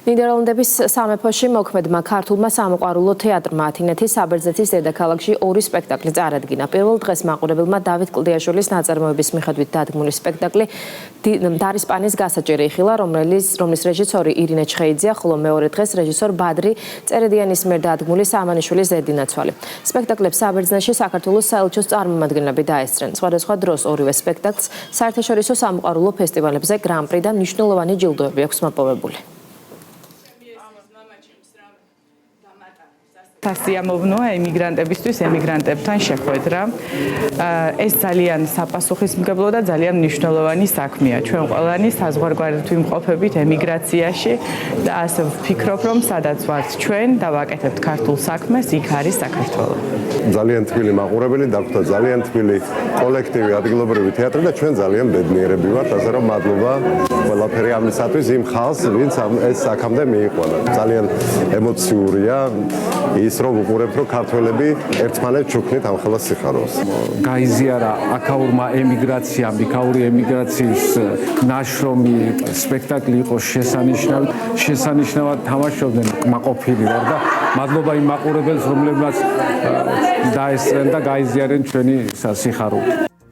ნიდერლანდების სამეფოში მოქმედმა ქართულმა სამოყვარულო თეატრმა ათინეთის საბერძნეთის დედაქალაქში ორი სპექტაკლი წარადგინა. პირველ დღეს მაყურებელმა დავით კლდიაშვილის ნაწარმოების მიხედვით დადგმული სპექტაკლი დარისპანის გასაჭირი იხილა, რომლის რეჟისორი ირინე ჩხეიძეა, ხოლო მეორე დღეს რეჟისორ ბადრი წერედიანის მიერ დადგმული სამანიშვილის ზედინაცვალი. სპექტაკლებს საბერძნეთში საქართველოს საელჩოს წარმომადგენლები დაესწრნენ. სხვადასხვა დროს ორივე სპექტაკლს საერთაშორისო სამოყვარულო ფესტივალებზე გრან-პრი და მნიშვნელოვანი ჯილდოები აქვს მოპოვებული. სასიამოვნოა ემიგრანტებისთვის ემიგრანტებთან შეხვედრა. ეს ძალიან საპასუხისმგებლო და ძალიან მნიშვნელოვანი საქმეა. ჩვენ ყველანი საზღვარგარეთ ვიმყოფებით ემიგრაციაში და ასე ვფიქრობ, რომ სადაც ვართ ჩვენ და ვაკეთებთ ქართულ საქმეს, იქ არის საქართველო. ძალიან თბილი მაყურებელი, დაგვხვდა ძალიან თბილი კოლექტივი, ადგილობრივი თეატრი და ჩვენ ძალიან ბედნიერები ვართ, ასე რომ მადლობა ყველაფერი ამისათვის იმ ხალხს, ვინც ეს აქამდე მიიყვანა. ძალიან ემოციურია ის რომ უყურებთ, რომ ქართველები ერთმანეთს ჩუქნით ამ ხელას სიხარულს. გაიზიარა აქაურმა ემიგრაციამ, იქაური ემიგრაციის ნაშრომი სპექტაკლი იყო შესანიშნავად თამაშობდნენ, კმაყოფილი ვარ და მადლობა იმ მაყურებელს, რომლებმაც დაესწრენ და გაიზიარენ ჩვენი სიხარული.